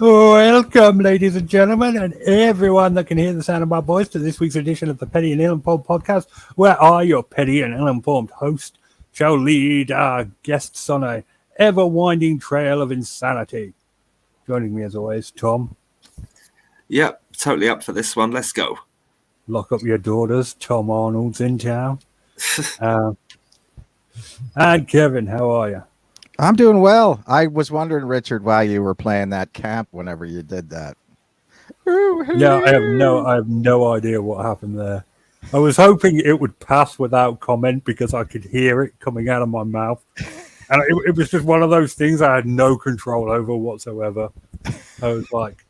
Welcome, ladies and gentlemen, and everyone that can hear the sound of my voice to this week's edition of the Petty and Ill-Informed podcast, where I, your petty and ill-informed host, shall lead our guests on a ever-winding trail of insanity. Joining me, as always, Tom. Yep, totally up for this one. Let's go. Lock up your daughters. Tom Arnold's in town. And Kevin, how are you? I'm doing well. I was wondering, Richard, why you were playing that camp whenever you did that. Yeah, I have no idea what happened there. I was hoping it would pass without comment because I could hear it coming out of my mouth. And it was just one of those things I had no control over whatsoever. I was like,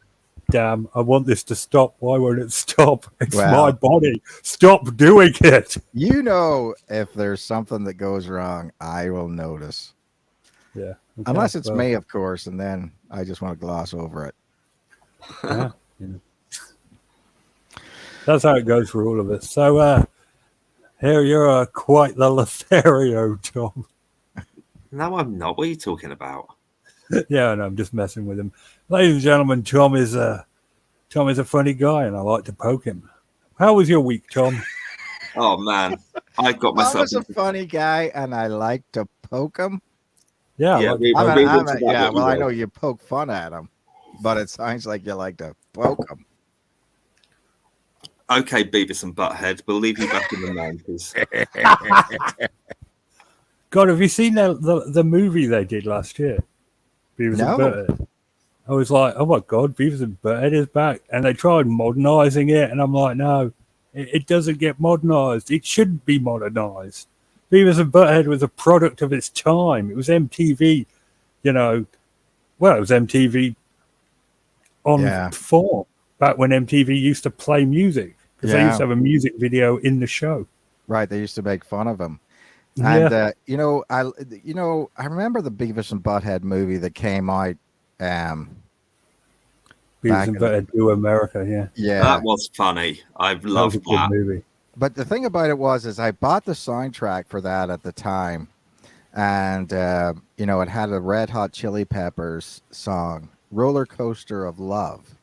damn, I want this to stop. Why won't it stop? It's my body. Stop doing it. You know, if there's something that goes wrong, I will notice. Yeah. Okay, unless it's me, of course, and then I just want to gloss over it. Yeah. That's how it goes for all of us. So here you're quite the Lothario, Tom. No, I'm not. What are you talking about? Yeah, no, I'm just messing with him. Ladies and gentlemen, Tom is a funny guy, and I like to poke him. How was your week, Tom? Oh man, I got myself. I was a funny guy, and I like to poke him. Yeah, well, I know you poke fun at him, but it sounds like you like to poke him. Okay, Beavis and Butthead, we'll leave you back in the 90s. God, have you seen the movie they did last year? Beavis and Butthead. I was like, oh my God, Beavis and Butthead is back. And they tried modernizing it, and I'm like, no, it doesn't get modernized. It shouldn't be modernized. Beavis and Butthead was a product of its time. It was MTV, it was MTV on form back when MTV used to play music because they used to have a music video in the show. Right, they used to make fun of him. And I remember the Beavis and Butthead movie that came out. Beavis and Butthead Do America, yeah. That was funny. I loved that. Good movie. But the thing about it is I bought the soundtrack for that at the time, and it had a Red Hot Chili Peppers song, "Roller Coaster of Love."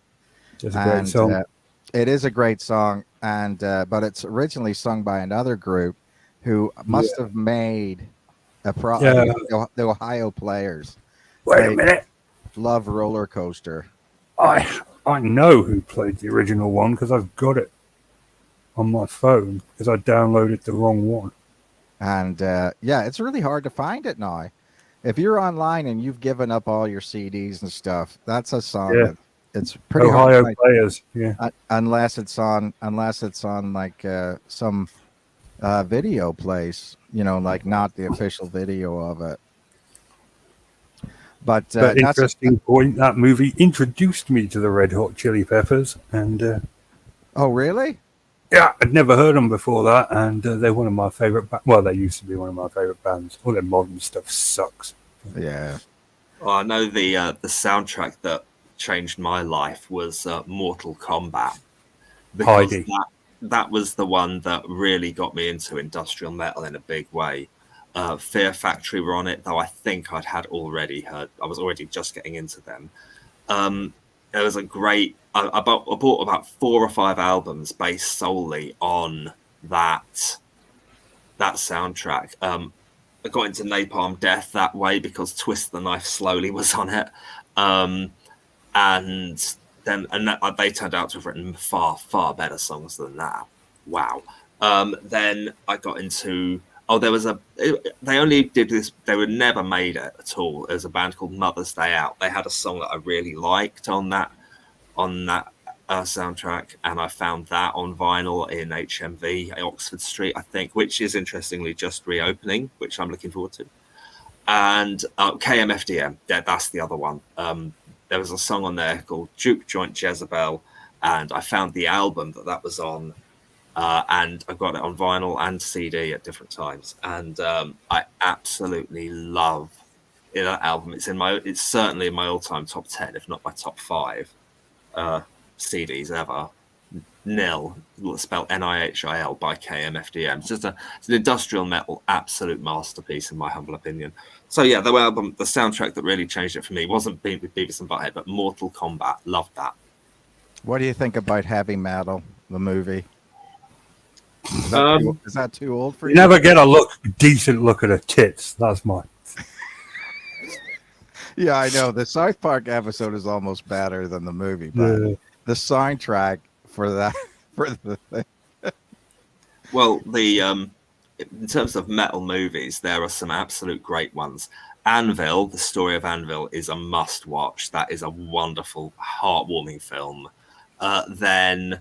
It's a great song. It is a great song, and but it's originally sung by another group who must have made the Ohio Players. Wait a minute. Love Roller Coaster. I know who played the original one because I've got it on my phone because I downloaded the wrong one. And it's really hard to find it now. If you're online and you've given up all your CDs and stuff, that's a song. Yeah. It's pretty Ohio hard Players. Yeah. Unless it's on like some video place, like not the official video of it. But interesting point. That movie introduced me to the Red Hot Chili Peppers, and oh really? Yeah, I'd never heard them before that, and they're one of my favorite. Well, they used to be one of my favorite bands. All their modern stuff sucks. Yeah. Well, I know the soundtrack that changed my life was Mortal Kombat, because that was the one that really got me into industrial metal in a big way. Fear Factory were on it, though I think I was already just getting into them. There was a great. I bought about 4 or 5 albums based solely on that soundtrack. I got into Napalm Death that way because Twist the Knife Slowly was on it, and they turned out to have written far, far better songs than that. Wow. Then I got into. They only did this. They were never made it at all. There's a band called Mother's Day Out. They had a song that I really liked on that soundtrack, and I found that on vinyl in HMV Oxford Street, I think, which is interestingly just reopening, which I'm looking forward to. And KMFDM, that's the other one. There was a song on there called Juke Joint Jezebel, and I found the album that was on. And I got it on vinyl and CD at different times, and I absolutely love that album. It's certainly in my all-time top 10, if not my top 5 CDs ever. Nil, spelled Nihil by KMFDM. It's an industrial metal absolute masterpiece in my humble opinion. So yeah, the album, the soundtrack that really changed it for me wasn't Beavis and Butthead, but Mortal Kombat. Loved that. What do you think about Heavy Metal, the movie? Is that too old for you? You never get decent look at her tits. That's mine. Yeah, I know. The South Park episode is almost better than the movie, but the soundtrack for that the thing. Well, in terms of metal movies, there are some absolute great ones. Anvil, the story of Anvil, is a must watch. That is a wonderful, heartwarming film. Then,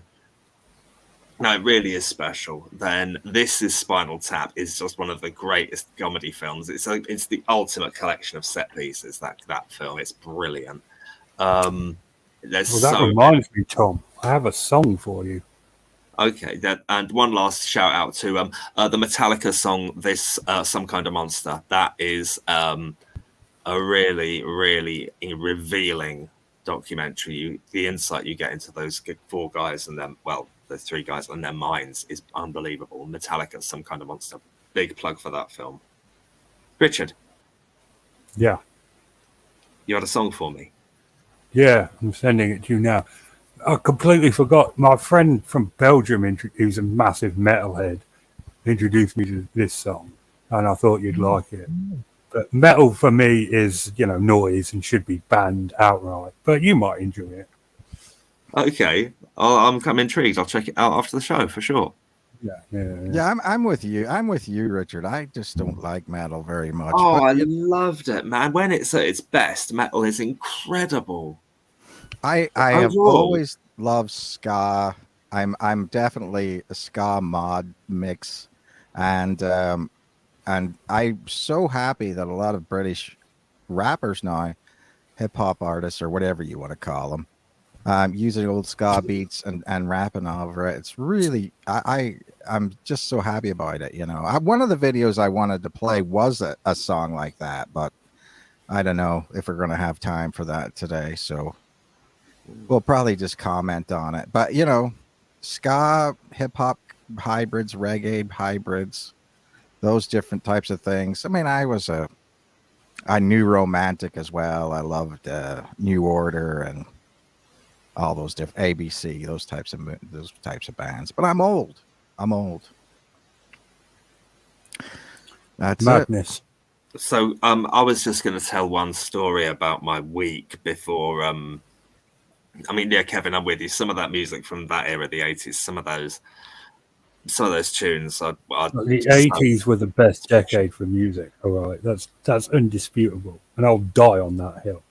no, it really is special. Then This Is Spinal Tap is just one of the greatest comedy films. It's the ultimate collection of set pieces. That film, it's brilliant. That reminds me, Tom. I have a song for you. Okay, and one last shout out to the Metallica song "This Some Kind of Monster." That is a really, really revealing documentary. The insight you get into those four guys and them, well, the three guys and their minds is unbelievable. Metallica, Some Kind of Monster. Big plug for that film. Richard. Yeah. You had a song for me. Yeah, I'm sending it to you now. I completely forgot. My friend from Belgium, who's a massive metalhead, introduced me to this song, and I thought you'd like it. But metal for me is, noise and should be banned outright. But you might enjoy it. Okay, I'm intrigued. I'll check it out after the show for sure. Yeah. I'm with you. I'm with you, Richard. I just don't like metal very much. Oh, I loved it, man. When it's at its best, metal is incredible. I have always loved ska. I'm definitely a ska mod mix, and I'm so happy that a lot of British rappers now, hip hop artists or whatever you want to call them, using old ska beats and rapping over it. It's really I'm just so happy about it. One of the videos I wanted to play was a song like that, but I don't know if we're gonna have time for that today. So we'll probably just comment on it. But ska, hip hop hybrids, reggae hybrids, those different types of things. I mean, I knew Romantic as well. I loved New Order and all those different ABC, those types of bands. But I'm old. That's madness. So I was just going to tell one story about my week before. Kevin, I'm with you. Some of that music from that era, the 80s, some of those tunes. The 80s were the best decade for music. All right, that's undisputable, and I'll die on that hill.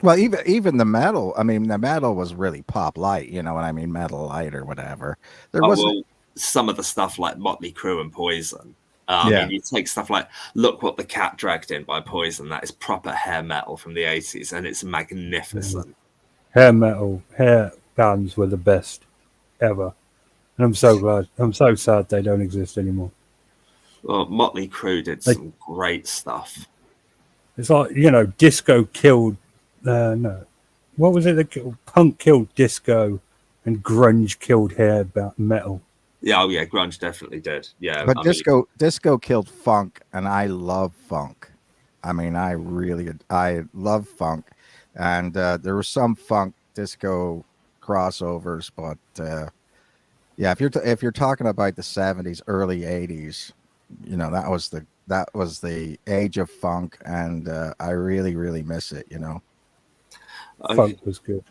Well, even the metal. I mean, the metal was really pop light. You know what I mean? Metal light or whatever. There wasn't some of the stuff like Motley Crue and Poison. I mean, you take stuff like "Look What the Cat Dragged In" by Poison. That is proper hair metal from the 80s, and it's magnificent. Hair bands were the best ever. And I'm so glad. I'm so sad they don't exist anymore. Well, Motley Crue did some great stuff. It's like, disco killed. No. What was it that killed? Punk killed disco and grunge killed hair metal. Yeah, grunge definitely did. Yeah. But disco killed funk, and I love funk. I mean, I love funk. And there were some funk disco crossovers, but if you're talking about the 70s, early 80s, that was the age of funk, and I really, really miss it. Funk was good.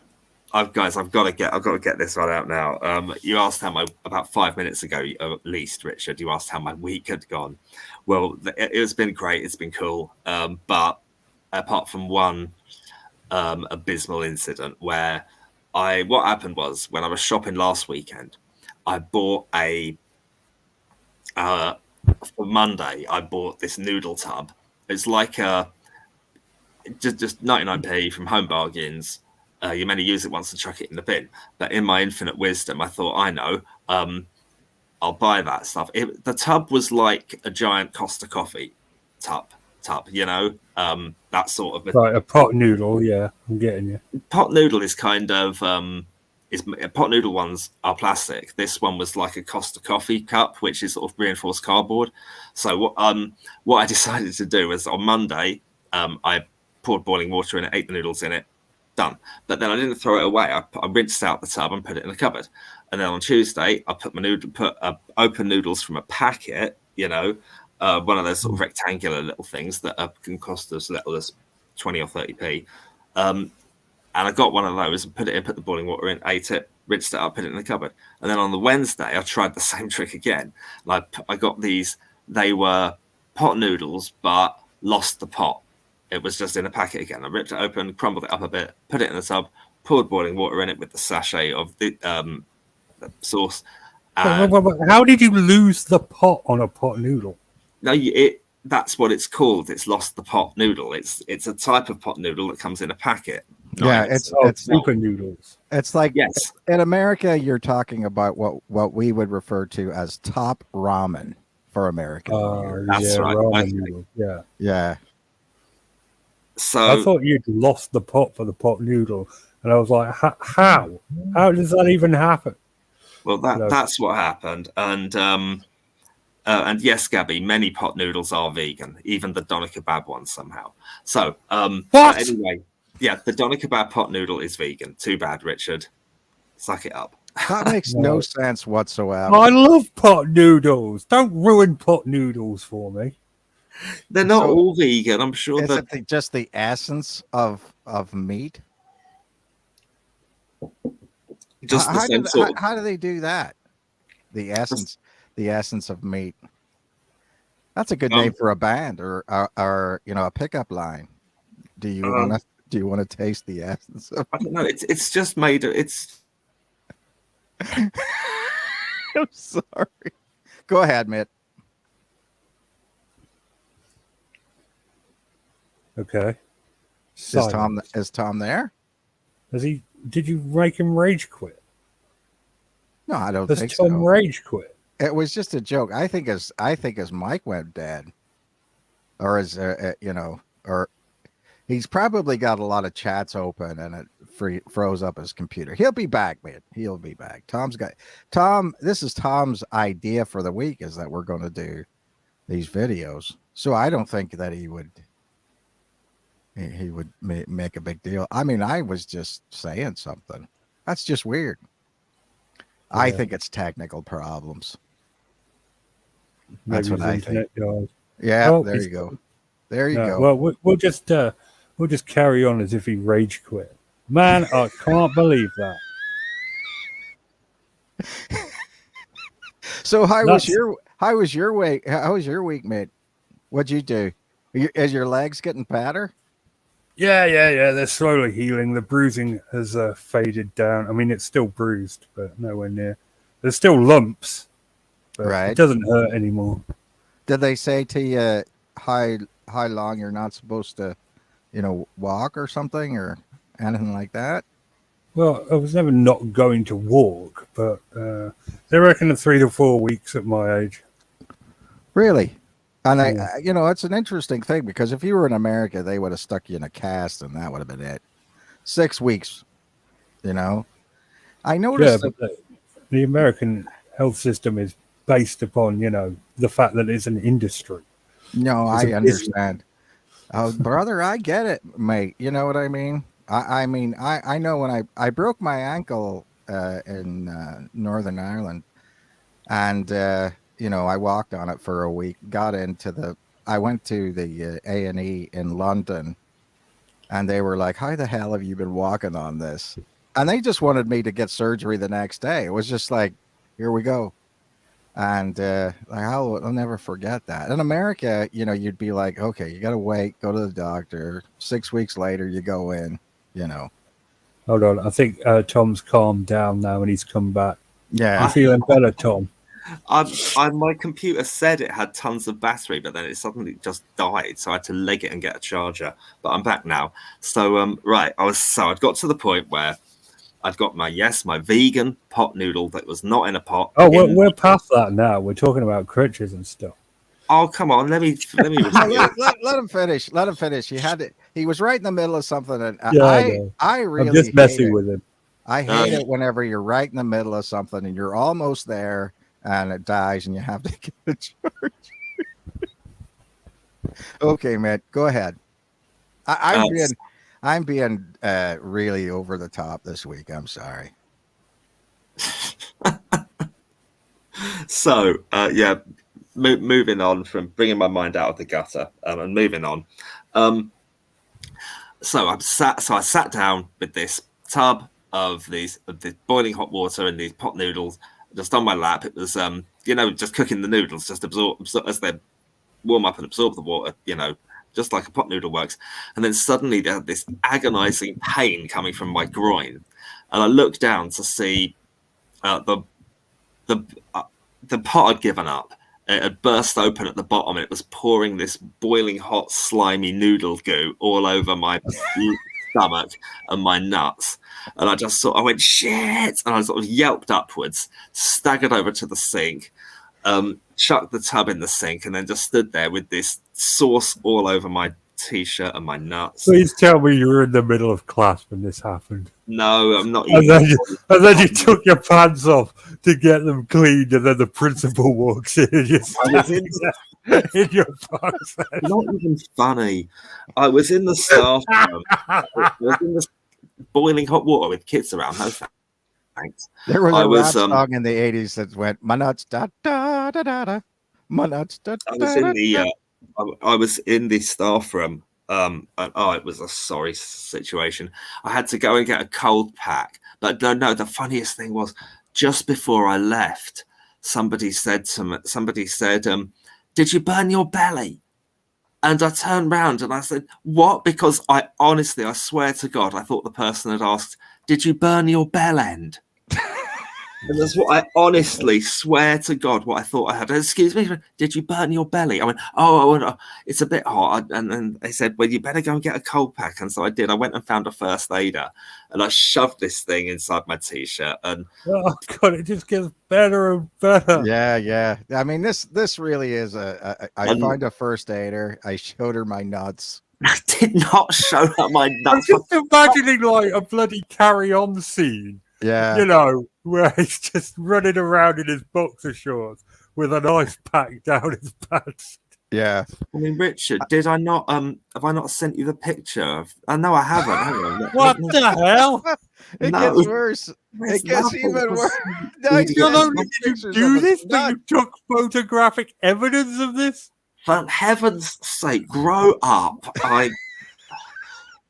I've got to get this one out now. You asked about 5 minutes ago, at least, Richard. You asked how my week had gone. Well, it's been great. It's been cool. But apart from one abysmal incident where what happened was, when I was shopping last weekend, I bought for Monday, I bought this noodle tub. It's like just 99p from Home Bargains. You mainly use it once and chuck it in the bin. But in my infinite wisdom, I thought, I know, I'll buy that stuff. The tub was like a giant Costa coffee tub, that sort of right, a pot noodle. Yeah, I'm getting you. Pot noodle is kind of pot noodle ones are plastic. This one was like a Costa coffee cup, which is sort of reinforced cardboard. So what I decided to do was on Monday, I poured boiling water in it, ate the noodles in it, done. But then I didn't throw it away. I rinsed out the tub and put it in the cupboard. And then on Tuesday, I put open noodles from a packet, one of those sort of rectangular little things that can cost as little as 20 or 30p. And I got one of those and put the boiling water in, ate it, rinsed it up, put it in the cupboard. And then on the Wednesday, I tried the same trick again. I got these, they were pot noodles, but lost the pot. It was just in a packet again. I ripped it open, crumbled it up a bit, put it in the tub, poured boiling water in it with the sachet of the sauce. How did you lose the pot on a pot noodle? No, that's what it's called. It's lost the pot noodle. It's a type of pot noodle that comes in a packet. Yeah, it's super noodles. It's like, yes, in America, you're talking about what we would refer to as top ramen for American. That's right. Ramen noodles. Yeah. So I thought you'd lost the pot for the pot noodle, and I was like, how? How does that even happen? Well, that's what happened, and yes, Gabby, many pot noodles are vegan, even the doner kebab ones somehow. So, what? Anyway, yeah, the doner kebab pot noodle is vegan. Too bad, Richard. Suck it up. That makes no sense whatsoever. I love pot noodles. Don't ruin pot noodles for me. They're not all vegan. I'm sure is it just the essence of meat? Just the same sort. How do they do that? The essence of meat. That's a good name for a band or a pickup line. Do you want to taste the essence of? I don't know. It's just made. It's. I'm sorry. Go ahead, Mitt. Okay. Is Tom there? Did you make him rage quit? No, I don't think so. Does Tom rage quit? It was just a joke. I think his mic went dead, or or he's probably got a lot of chats open and it froze up his computer. He'll be back, man. He'll be back. This is Tom's idea for the week, is that we're going to do these videos. So I don't think that he would make a big deal. I mean, I was just saying something. That's just weird. Yeah. I think it's technical problems. That's what I think. Yeah, there you go. There you go. Well, we'll just carry on as if he rage quit. Man, I can't believe that. So how was your week? How was your week, mate? What'd you do? Is your legs getting better? Yeah. They're slowly healing. The bruising has faded down. I mean, it's still bruised, but nowhere near. There's still lumps, but it doesn't hurt anymore. Did they say to you how long you're not supposed to, walk or something or anything like that? Well, I was never not going to walk, but they reckon 3 to 4 weeks at my age. Really? And it's an interesting thing, because if you were in America, they would have stuck you in a cast and that would have been it. 6 weeks, I noticed but the American health system is based upon, the fact that it's an industry. No, I understand. Oh, brother, I get it, mate. You know what I mean? I mean, I know when I broke my ankle in Northern Ireland, and I walked on it for a week. I went to the A&E in London, and they were like, "How the hell have you been walking on this?" And they just wanted me to get surgery the next day. It was just like, here we go. And I'll never forget that. In America, you'd be like, okay, you got to wait, go to the doctor. 6 weeks later, you go in, Hold on. I think Tom's calmed down now and he's come back. Yeah. You feeling better, Tom? My computer said it had tons of battery, but then it suddenly just died. So I had to leg it and get a charger. But I'm back now. So, I'd got to the point where I'd got my vegan pot noodle that was not in a pot. Oh, we're past that now. We're talking about crutches and stuff. Oh, come on. Let me let him finish. Let him finish. He was right in the middle of something. And I really I'm just messing with him. I hate it whenever you're right in the middle of something and you're almost there and it dies and you have to get a charge. Okay, man, go ahead. I'm being really over the top this week. I'm sorry. So, moving on from bringing my mind out of the gutter and moving on. So I sat down with this tub of this boiling hot water and these pot noodles just on my lap. It was, just cooking the noodles, just absorb as they warm up and absorb the water, just like a pot noodle works. And then suddenly there had this agonizing pain coming from my groin. And I looked down to see the pot had given up. It had burst open at the bottom and it was pouring this boiling hot, slimy noodle goo all over my stomach and my nuts. And I went, shit! And I sort of yelped upwards, staggered over to the sink, chucked the tub in the sink, and then just stood there with this sauce all over my t-shirt and my nuts. Please tell me you were in the middle of class when this happened. No, I'm not. And then you took your pants off to get them cleaned, and then the principal walks in and you in your box. Not even funny. I was in the staff room. I was in the boiling hot water with kids around. No thanks. There was a rap song in the 80s that went, my nuts, da da da da da. My nuts, da da da. I was in the staff room, and it was a sorry situation. I had to go and get a cold pack, but no. The funniest thing was, just before I left, somebody said, "Did you burn your belly?" And I turned round and I said, "What?" Because I swear to God, I thought the person had asked, "Did you burn your bell end?" And that's what I honestly swear to God, what I thought I had. Excuse me, did you burn your belly? I went, oh, it's a bit hot. And then they said, well, you better go and get a cold pack. And so I did. I went and found a first aider and I shoved this thing inside my t-shirt. And oh God, it just gets better and better. Yeah. I mean, this really is I find a first aider. I showed her my nuts. I did not show her my nuts. I'm just imagining like a bloody Carry On scene. Yeah. where he's just running around in his boxer shorts with an ice pack down his pants. Yeah. I mean, Richard, did I not have I not sent you the picture of no, I haven't. Hang on. What the hell? It gets worse. It gets even worse. Not only did you do this, but you took photographic evidence of this? For heaven's sake, grow up.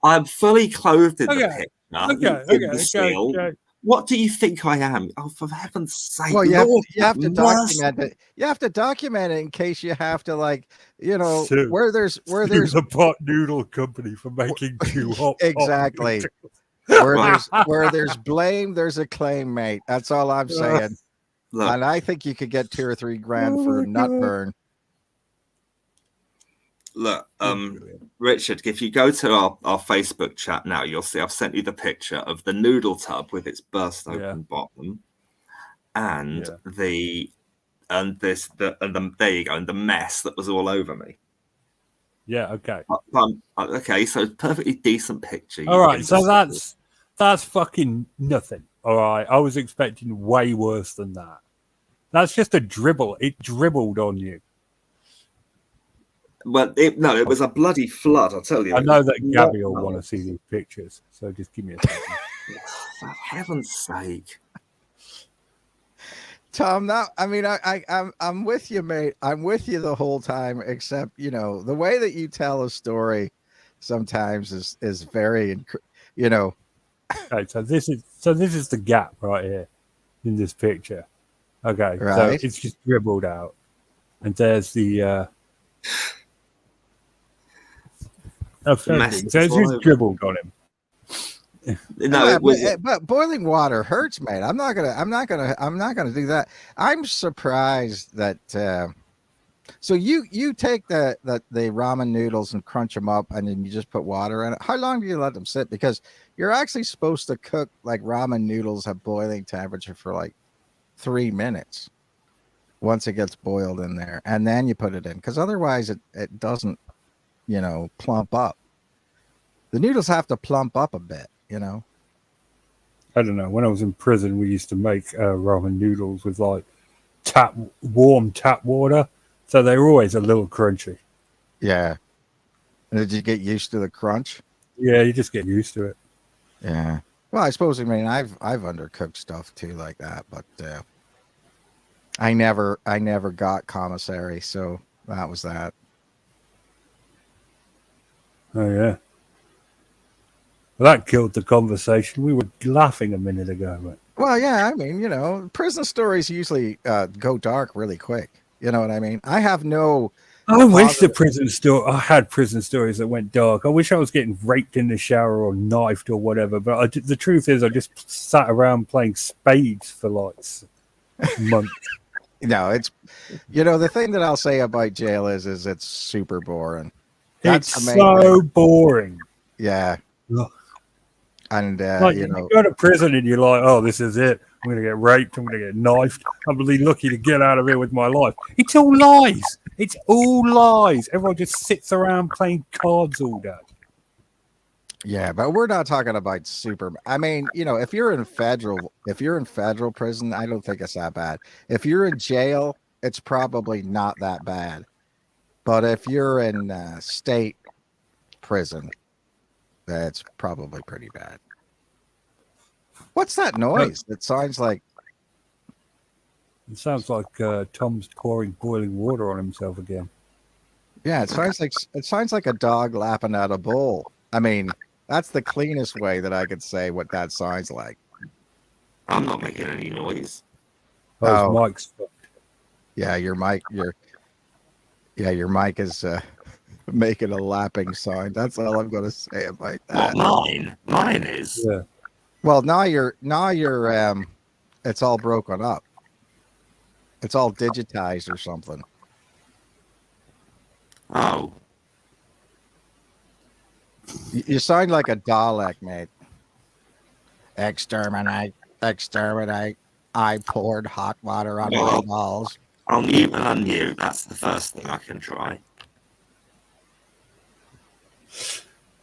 I'm fully clothed in the picture. Okay. What do you think I am? Oh, for heaven's sake! Well, you have to document it. You have to document it in case you have to, where there's the pot noodle company for making too hot. Exactly. Where there's blame, there's a claim, mate. That's all I'm saying. Look, and I think you could get $2 or $3 grand for nut burn. Look, Richard, if you go to our Facebook chat now, you'll see I've sent you the picture of the noodle tub with its burst open bottom, and there you go, and the mess that was all over me. Yeah. Okay. Okay. So perfectly decent picture. All right. So that's fucking nothing. All right. I was expecting way worse than that. That's just a dribble. It dribbled on you. Well, it was a bloody flood, I'll tell you. I know that Gabby will want to see these pictures, so just give me a second. For heaven's sake. Tom, I'm with you, mate. I'm with you the whole time, except, the way that you tell a story sometimes is very, Okay, so this is the gap right here in this picture. Okay, right. So it's just dribbled out. And there's the... so it's just dribbled on him. No, but boiling water hurts, mate. I'm not gonna do that. I'm surprised that. So you take the ramen noodles and crunch them up, and then you just put water in it. How long do you let them sit? Because you're actually supposed to cook like ramen noodles at boiling temperature for like 3 minutes. Once it gets boiled in there, and then you put it in, because otherwise it doesn't, plump up. The noodles have to plump up a bit, I don't know. When I was in prison, we used to make ramen noodles with like warm tap water, so they were always a little crunchy. Yeah. Did you get used to the crunch? Yeah, you just get used to it. Yeah. Well, I suppose I've undercooked stuff too like that, but I never got commissary, so that was that. Oh yeah. Well, that killed the conversation. We were laughing a minute ago, but... Well, yeah, I mean, prison stories usually go dark really quick. You know what I mean? I have no. I wish I had prison stories that went dark. I wish I was getting raped in the shower or knifed or whatever. But the truth is, I just sat around playing spades for like months. No, it's the thing that I'll say about jail is it's super boring. It's so boring. Yeah. Ugh. And you go to prison and you're like, oh, this is it. I'm going to get raped. I'm going to get knifed. I'm really lucky to get out of here with my life. It's all lies. It's all lies. Everyone just sits around playing cards all day. Yeah, but we're not talking about super. I mean, if you're in federal prison, I don't think it's that bad. If you're in jail, it's probably not that bad. But if you're in state prison, that's probably pretty bad. What's that noise? It sounds like. It sounds like Tom's pouring boiling water on himself again. Yeah, it sounds like a dog lapping at a bowl. I mean, that's the cleanest way that I could say what that sounds like. I'm not making any noise. Oh, his mic's fucked. Yeah, your mic is making a lapping sound. That's all I'm going to say about that. Not mine. Mine is. Yeah. Well, now you're it's all broken up. It's all digitized or something. Oh. You sound like a Dalek, mate. Exterminate. I poured hot water on my balls. I'll mute and unmute. That's the first thing I can try.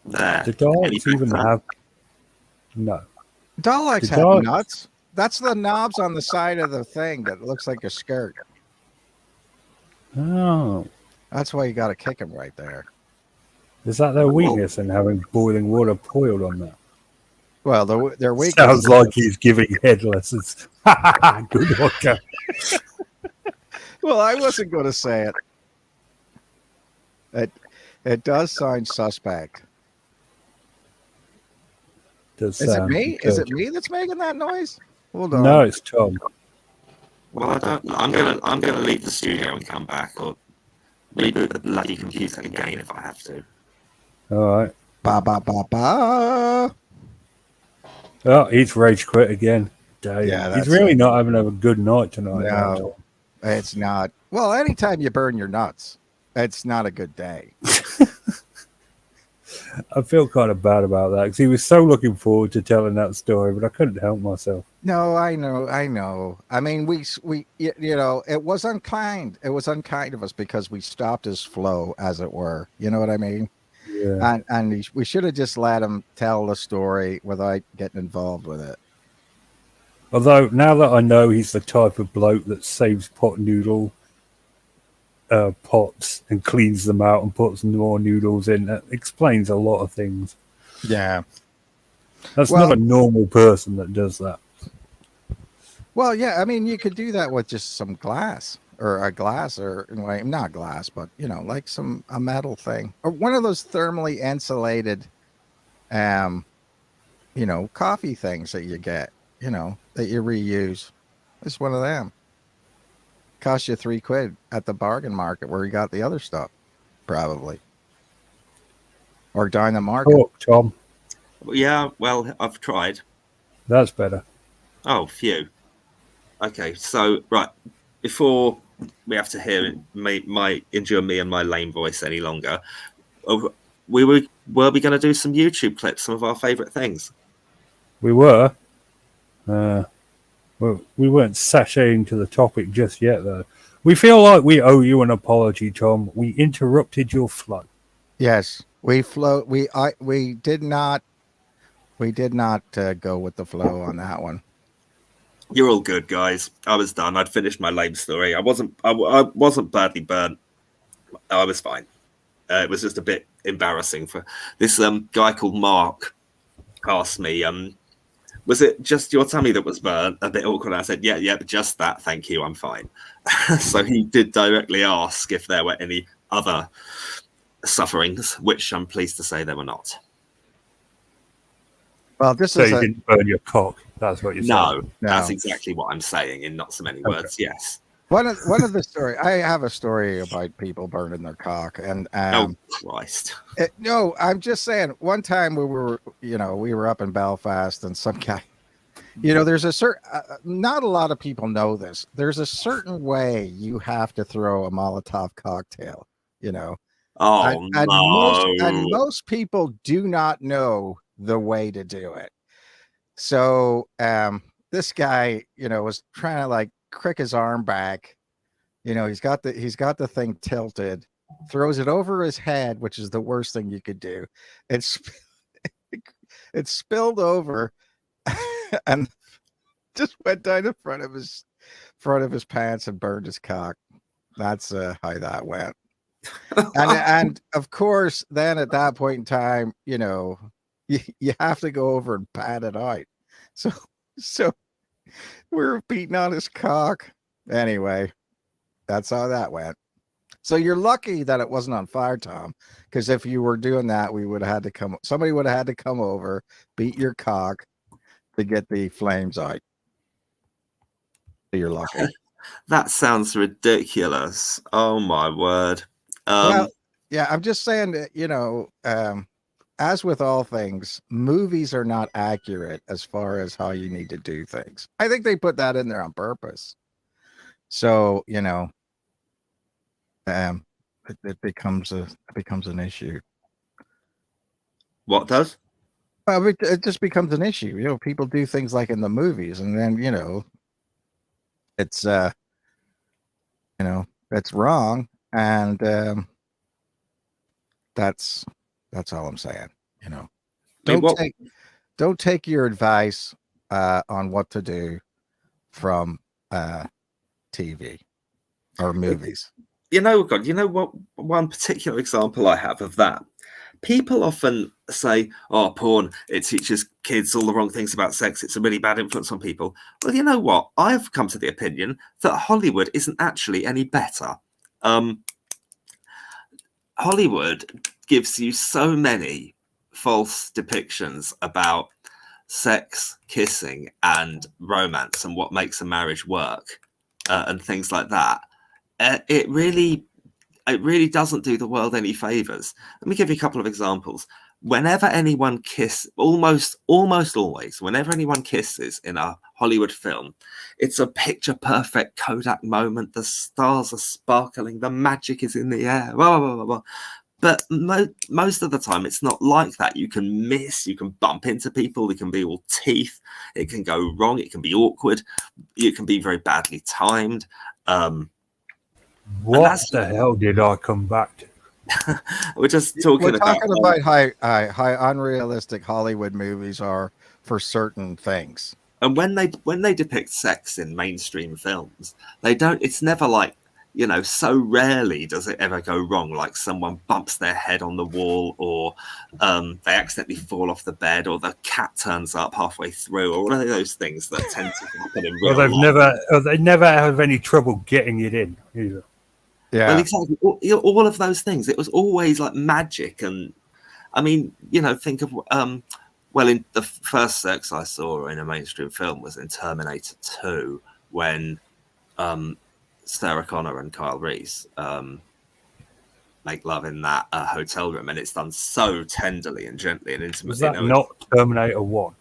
There. Do Daleks even have... No. Daleks have nuts. That's the knobs on the side of the thing that looks like a skirt. Oh. That's why you got to kick them right there. Is that their weakness in having boiling water poured on that? Well, their weakness... Sounds like he's giving head lessons. Good worker. Well, I wasn't going to say it. It does sound suspect. Is it me? Is it me that's making that noise? Hold on. No, it's Tom. Well, I don't. I'm gonna leave the studio and come back, or reboot the bloody computer again if I have to. All right. Ba ba ba ba. Oh, he's rage quit again. Dave. Yeah, he's really not having a good night tonight. No, it's not. Well, anytime you burn your nuts, it's not a good day. I feel kind of bad about that because he was so looking forward to telling that story, but I couldn't help myself. No, I know. I mean, we, it was unkind. It was unkind of us because we stopped his flow, as it were. You know what I mean? Yeah. And we should have just let him tell the story without getting involved with it. Although now that I know he's the type of bloke that saves pot noodle pots and cleans them out and puts more noodles in, that explains a lot of things. Yeah. That's not a normal person that does that. Well, yeah, I mean, you could do that with just some glass or not glass, but like a metal thing or one of those thermally insulated, coffee things that you get, that you reuse. It's one of them. Cost you $3 at the bargain market where you got the other stuff, probably, or down the market. Oh, Tom. Yeah, well, I've tried. That's better. Oh, phew. Okay, so right before we have to hear my endure me and my lame voice any longer, were we going to do some YouTube clips, some of our favorite things? We were. Well, we weren't sashaying to the topic just yet, though. We feel like we owe you an apology, Tom. We interrupted your flow. Yes, we did not. did not go with the flow on that one. You're all good, guys. I was done. I'd finished my lame story. I wasn't badly burnt. I was fine. It was just a bit embarrassing for this guy called Mark asked me, was it just your tummy that was burnt? A bit awkward. I said, yeah, just that. Thank you. I'm fine. So he did directly ask if there were any other sufferings, which I'm pleased to say there were not. Well, this so is you didn't burn your cock. That's what you're saying. No, that's exactly what I'm saying in not so many words. Yes. One of the story. I have a story about people burning their cock, and oh Christ! No, I'm just saying. One time we were up in Belfast, and some guy, there's a certain. Not a lot of people know this. There's a certain way you have to throw a Molotov cocktail. Oh no! And most people do not know the way to do it. So this guy, was trying to like crick his arm back. He's got the thing tilted, throws it over his head, which is the worst thing you could do. It spilled over and just went down the front of his pants and burned his cock. That's how that went. and of course, then at that point in time, you have to go over and pat it out. So we're beating on his cock. Anyway, that's how that went. So you're lucky that it wasn't on fire, Tom, because if you were doing that, somebody would have had to come over, beat your cock to get the flames out. So you're lucky. That sounds ridiculous. Oh my word. Well, yeah, I'm just saying that, as with all things, movies are not accurate as far as how you need to do things. I think they put that in there on purpose. So, it becomes an issue. What does? Well, it just becomes an issue. People do things like in the movies, and then, it's, it's wrong. And that's all I'm saying. Don't take your advice on what to do from TV or movies. God, what one particular example I have of that. People often say, "Oh, porn, it teaches kids all the wrong things about sex. It's a really bad influence on people." Well, you know what? I've come to the opinion that Hollywood isn't actually any better. Hollywood gives you so many false depictions about sex, kissing, and romance, and what makes a marriage work, and things like that. It really doesn't do the world any favors. Let me give you a couple of examples. Whenever anyone almost always, whenever anyone kisses in a Hollywood film, it's a picture perfect Kodak moment. The stars are sparkling, the magic is in the air, blah, blah, blah, blah. But most of the time, it's not like that. You can miss, you can bump into people, it can be all teeth, it can go wrong, it can be awkward, it can be very badly timed. What the hell did I come back to? We're talking about how unrealistic Hollywood movies are for certain things. And when they depict sex in mainstream films, it's never like, so rarely does it ever go wrong, like someone bumps their head on the wall, or they accidentally fall off the bed, or the cat turns up halfway through, or one of those things that tend to happen in real life. They never have any trouble getting it in either. Yeah, well, exactly. All of those things. It was always like magic, and I mean, think of in the first sex I saw in a mainstream film was in Terminator 2, when Sarah Connor and Kyle Reese make love in that hotel room, and it's done so tenderly and gently and intimately. Was that not Terminator 1?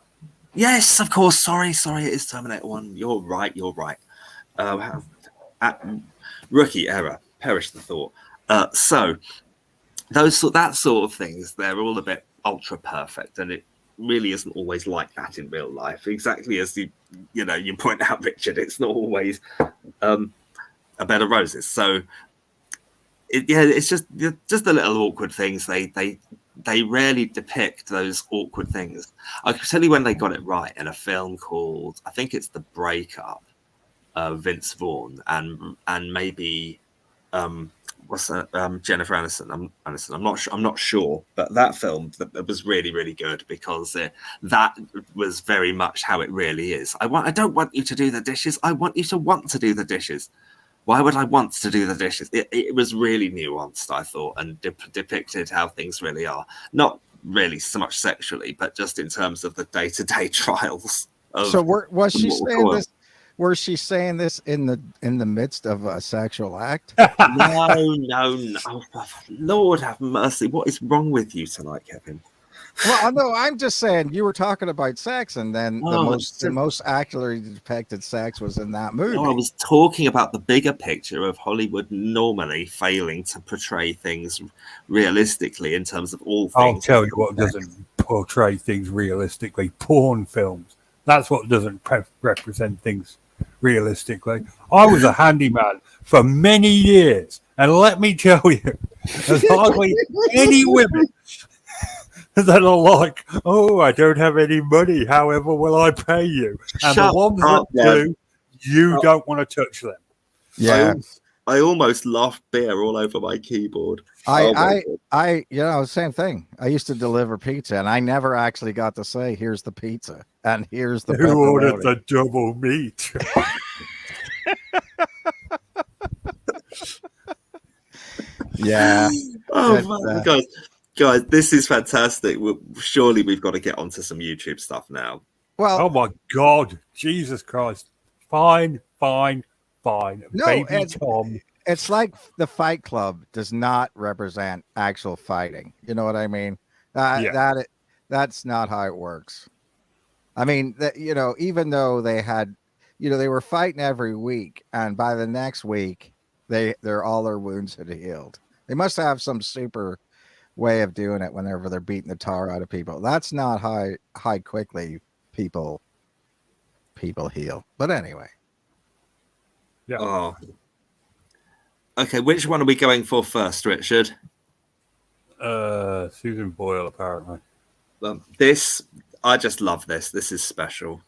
Yes, of course. Sorry, it is Terminator 1. You're right. Rookie error. Perish the thought. So that sort of things, they're all a bit ultra perfect, and it really isn't always like that in real life. Exactly as you point out, Richard, it's not always a bed of roses. So it's just the little awkward things. They they rarely depict those awkward things. I can tell you when they got it right in a film called, I think it's The Breakup, Vince Vaughn and maybe what's that? Jennifer Aniston. I'm not sure, but that film that was really, really good because that was very much how it really is. I don't want you to do the dishes. I want you to want to do the dishes. Why would I want to do the dishes? It was really nuanced, I thought, and depicted how things really are. Not really so much sexually, but just in terms of the day-to-day trials. So was she saying this? Was she saying this in the midst of a sexual act? No. Lord have mercy. What is wrong with you tonight, Kevin? Well, no, I'm just saying you were talking about sex, and then the most accurately depicted sex was in that movie. No, I was talking about the bigger picture of Hollywood normally failing to portray things realistically in terms of all things. I'll tell you what doesn't portray things realistically: porn films. That's what doesn't represent things realistically. I was a handyman for many years, and let me tell you, there's hardly any women that are like, oh, I don't have any money, however will I pay you? And the ones that do, you don't want to touch them. Yeah. I almost laughed beer all over my keyboard. Same thing. I used to deliver pizza, and I never actually got to say, here's the pizza, and here's the Who ordered the double meat? Yeah. Guys, this is fantastic. Surely we've got to get onto some YouTube stuff now. Well, oh my God, Jesus Christ! Fine. No, Baby Tom. It's like the Fight Club does not represent actual fighting. You know what I mean? That's not how it works. I mean, even though they had, they were fighting every week, and by the next week, all their wounds had healed. They must have some super way of doing it whenever they're beating the tar out of people. That's not how quickly people heal. But anyway. Yeah. Oh. Okay, which one are we going for first, Richard? Susan Boyle, apparently. I just love this. This is special.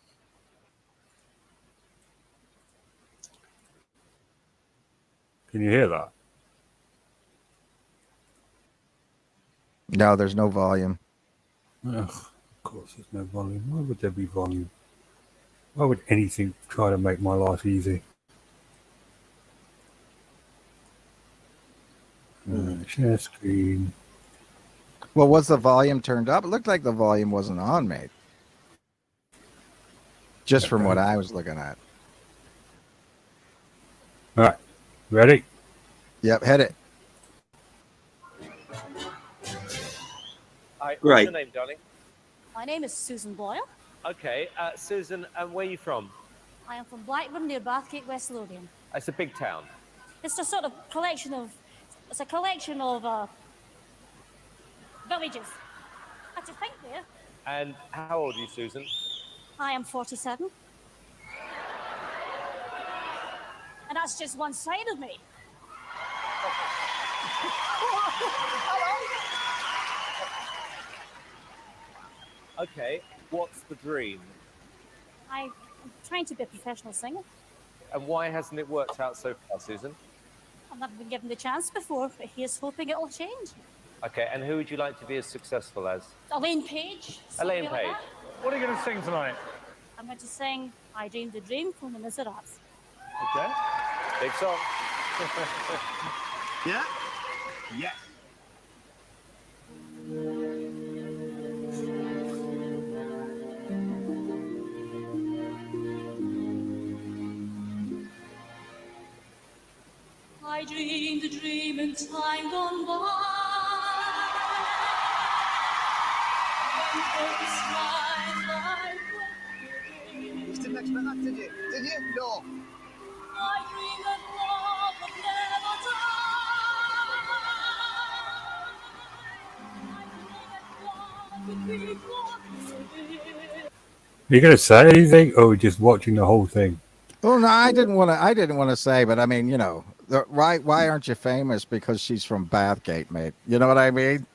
Can you hear that? No, there's no volume. Ugh, of course there's no volume. Why would there be volume? Why would anything try to make my life easy? Share screen. Well, was the volume turned up? It looked like the volume wasn't on, mate. Just from what I was looking at. All right. Ready? Yep, hit it. Hi, Great. what's your name, darling? My name is Susan Boyle. Okay, Susan, where are you from? I am from Blackburn near Bathgate, West Lothian. It's a big town. It's a sort of collection of villages. I had to think there. And how old are you, Susan? I am 47. And that's just one side of me. Okay, what's the dream? I'm trying to be a professional singer. And why hasn't it worked out so far, Susan? I've never been given the chance before, but here's hoping it'll change. Okay, and who would you like to be as successful as? Elaine Page. Elaine like Page. that. What are you going to sing tonight? I'm going to sing I Dreamed a Dream from the Miserables. Okay, big song. Yeah? Yes. I dreamed a dream in time gone by. You didn't expect that, did you? Did you? No. I dreamed that love would never die. I dreamed that God would be forever. Are you going to say anything, or just watching the whole thing? Oh no, I didn't want to say, but I mean, why aren't you famous? Because she's from Bathgate, mate. You know what I mean?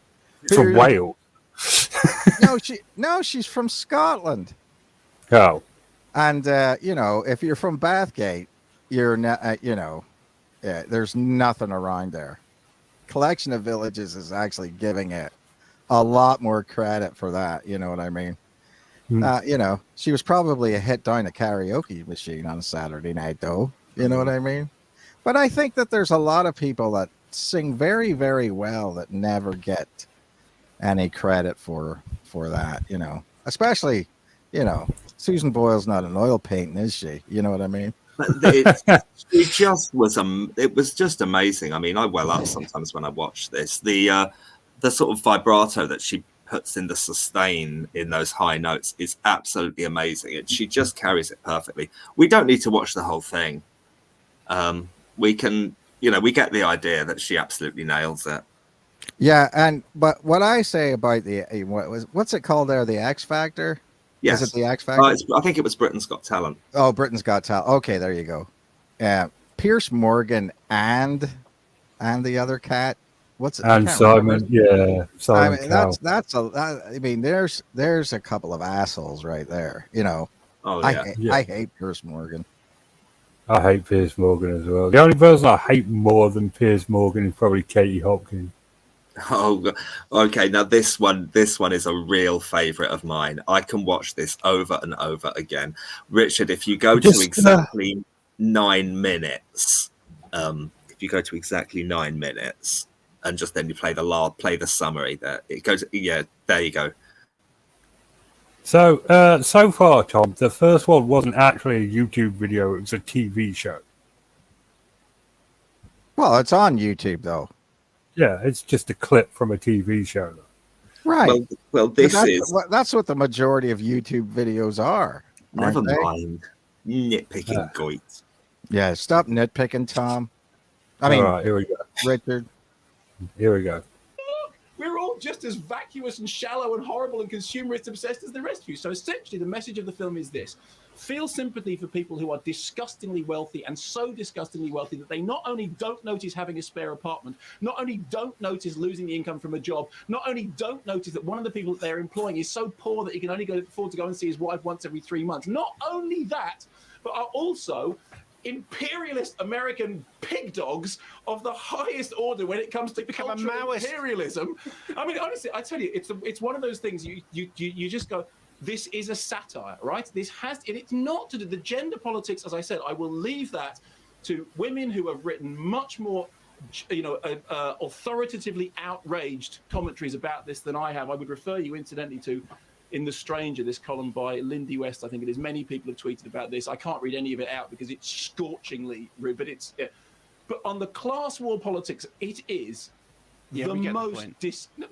From Wales. She's from Scotland. Oh. And if you're from Bathgate, you're not, there's nothing around there. Collection of Villages is actually giving it a lot more credit for that. You know what I mean? She was probably a hit down a karaoke machine on a Saturday night, though. You know what I mean? But I think that there's a lot of people that sing very, very well that never get any credit for that. Especially, Susan Boyle's not an oil painting, is she? You know what I mean? It was just amazing. I mean, I well up sometimes when I watch this. The sort of vibrato that she puts in the sustain in those high notes is absolutely amazing. She just carries it perfectly. We don't need to watch the whole thing. We can, we get the idea that she absolutely nails it. Yeah, but what I say about what's it called there? The X Factor. Yes. Is it the X Factor? I think it was Britain's Got Talent. Oh, Britain's Got Talent. Okay, there you go. Pierce Morgan and the other cat. What's it? And Simon, yeah. Simon. I mean, there's a couple of assholes right there. Oh yeah. I hate Pierce Morgan. I hate Piers Morgan as well. The only person I hate more than Piers Morgan is probably Katie Hopkins. Oh, okay. Now this one is a real favorite of mine. I can watch this over and over again. Richard, if you go to exactly 9 minutes, and just then you play the summary, there it goes. Yeah, there you go. So far, Tom, the first one wasn't actually a YouTube video; it was a TV show. Well, it's on YouTube though. Yeah, it's just a clip from a TV show. Right. Well, that's what the majority of YouTube videos are. Never mind. Nitpicking goit. Yeah, stop nitpicking, Tom. I mean, all right, here we go. Richard. Here we go. We're all just as vacuous and shallow and horrible and consumerist obsessed as the rest of you. So essentially, the message of the film is this. Feel sympathy for people who are disgustingly wealthy and so disgustingly wealthy that they not only don't notice having a spare apartment, not only don't notice losing the income from a job, not only don't notice that one of the people that they're employing is so poor that he can only afford to go and see his wife once every 3 months. Not only that, but are also imperialist American pig dogs of the highest order when it comes to cultural imperialism. I mean, honestly, I tell you, it's one of those things you just go, this is a satire, right? It's not to do the gender politics. As I said, I will leave that to women who have written much more, authoritatively outraged commentaries about this than I have. I would refer you, incidentally, to In The Stranger, this column by Lindy West, I think it is. Many people have tweeted about this. I can't read any of it out because it's scorchingly rude, but on the class war politics, it is the most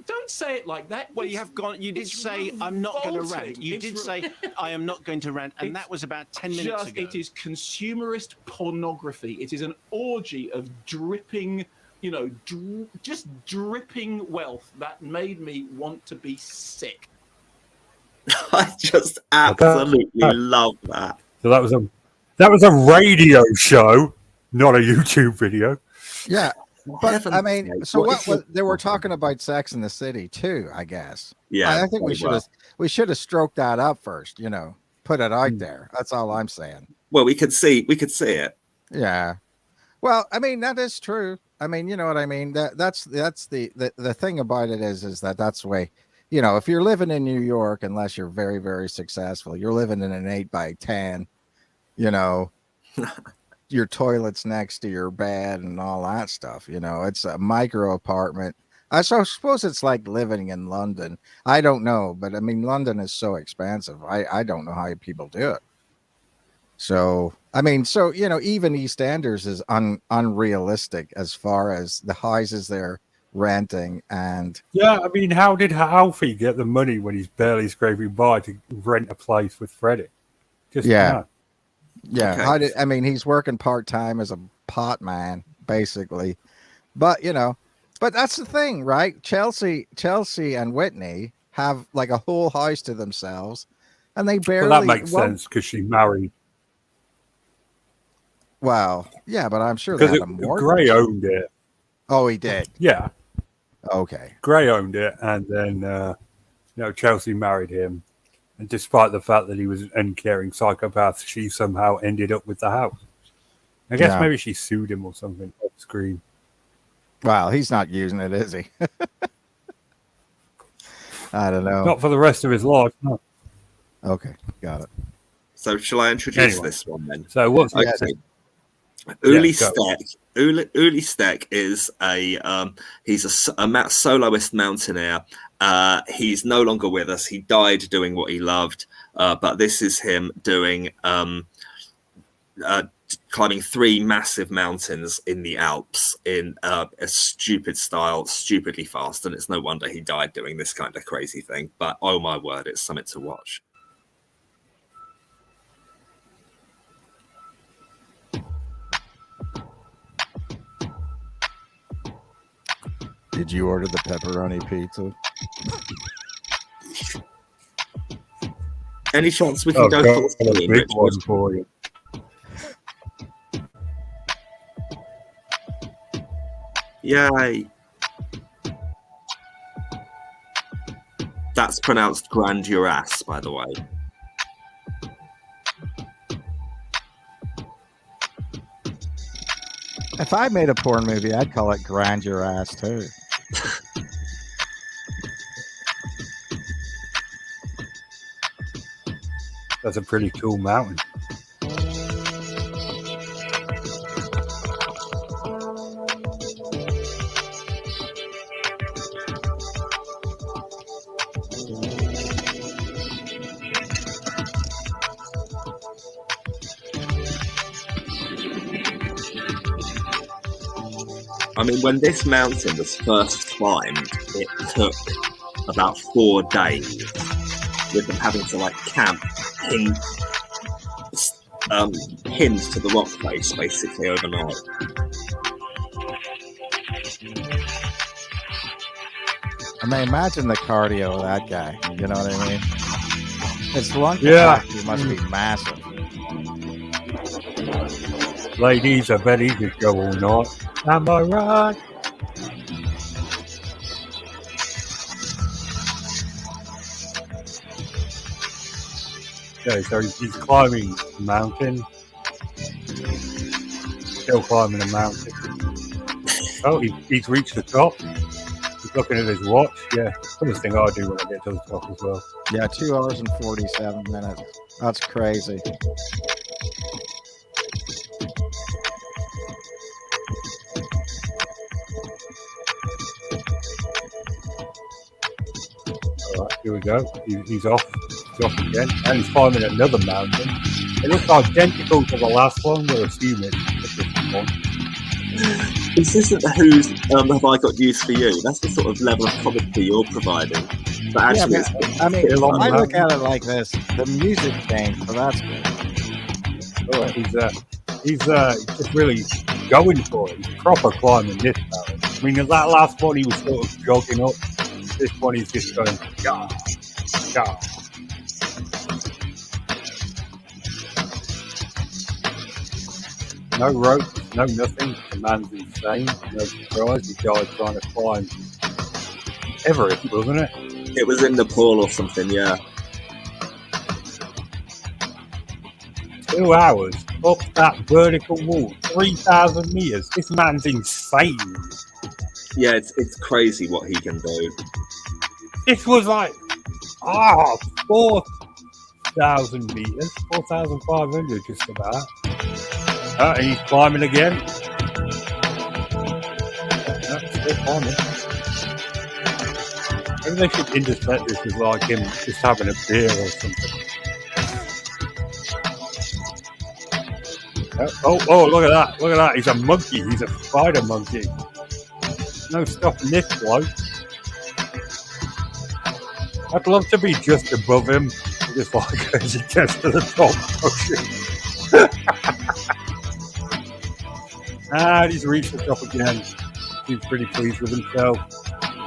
don't say it like that. Well, you did say I'm not going to rant. You did say I am not going to rant, and that was about 10 minutes ago. It is consumerist pornography. It is an orgy of dripping, just dripping wealth that made me want to be sick. I just absolutely love that. So that was a radio show, not a YouTube video. Yeah, but I mean, so they were talking about Sex in the City too, I guess. Yeah, I think we should have stroked that up first. Put it out there. That's all I'm saying. Well, we could see it. Yeah. Well, I mean, that is true. I mean, you know what I mean. That's the thing about it is that that's the way. If you're living in New York, unless you're very, very successful, you're living in an 8x10, your toilet's next to your bed and all that stuff. It's a micro apartment. I suppose it's like living in London. I don't know, but I mean, London is so expensive. I don't know how people do it. So, I mean, even EastEnders is unrealistic as far as the houses there. Renting and I mean, how did Alfie get the money when he's barely scraping by to rent a place with Freddie? Okay. He's working part-time as a pot man, basically, but that's the thing, right? Chelsea and Whitney have like a whole house to themselves, and they barely. Well, that makes sense because she married. Well, yeah, but I'm sure they had a mortgage. Gray owned it. Oh, he did. Yeah. Okay. Gray owned it, and then Chelsea married him. And despite the fact that he was an uncaring psychopath, she somehow ended up with the house. I guess maybe she sued him or something off screen. Well, he's not using it, is he? I don't know. Not for the rest of his life, no. Okay, got it. So shall I introduce this one then? So what's Uli Steck. Uli Steck is he's a soloist mountaineer. He's no longer with us. He died doing what he loved, but this is him doing climbing 3 massive mountains in the Alps in a stupid style, stupidly fast, and it's no wonder he died doing this kind of crazy thing. But oh my word, it's something to watch. Did you order the pepperoni pizza? Any chance we can go for the big one for you? Yay. That's pronounced Granduras, by the way. If I made a porn movie, I'd call it Grind Your Ass, too. That's a pretty cool mountain. I mean, when this mountain was first climbed, it took about 4 days with them having to camp pinned to the rock face basically overnight. I mean, imagine the cardio of that guy. You know what I mean? His lung capacity must be massive. Ladies, I bet he could go all night. Am I right? Okay, so he's climbing a mountain. Still climbing a mountain. Oh, he's reached the top. He's looking at his watch. Yeah, first thing I do when I get to the top as well. Yeah, 2 hours and 47 minutes. That's crazy. Here we go. He's off. He's off again. And he's climbing another mountain. It looks identical to the last one. We're assuming it's a different one. This isn't the Who's Have I Got News for You. That's the sort of level of comedy you're providing. But actually, I mean, I look at it like this. The music changed, so that's good. Oh, he's just really going for it. He's proper climbing this mountain. I mean, that last one he was sort of jogging up. This one he's just going, yeah. No rope, no nothing. The man's insane. No surprise. He died trying to climb Everest, wasn't it? It was in Nepal or something, yeah. 2 hours up that vertical wall, 3,000 meters. This man's insane. Yeah, it's crazy what he can do. This was 4,000 meters, 4,500 just about. And he's climbing again. Still climbing. Maybe they should interpret this as like him just having a beer or something. Oh, look at that. Look at that. He's a monkey. He's a spider monkey. No stopping this bloke. I'd love to be just above him. Just as he gets to the top. And he's reached the top again. He's pretty pleased with himself.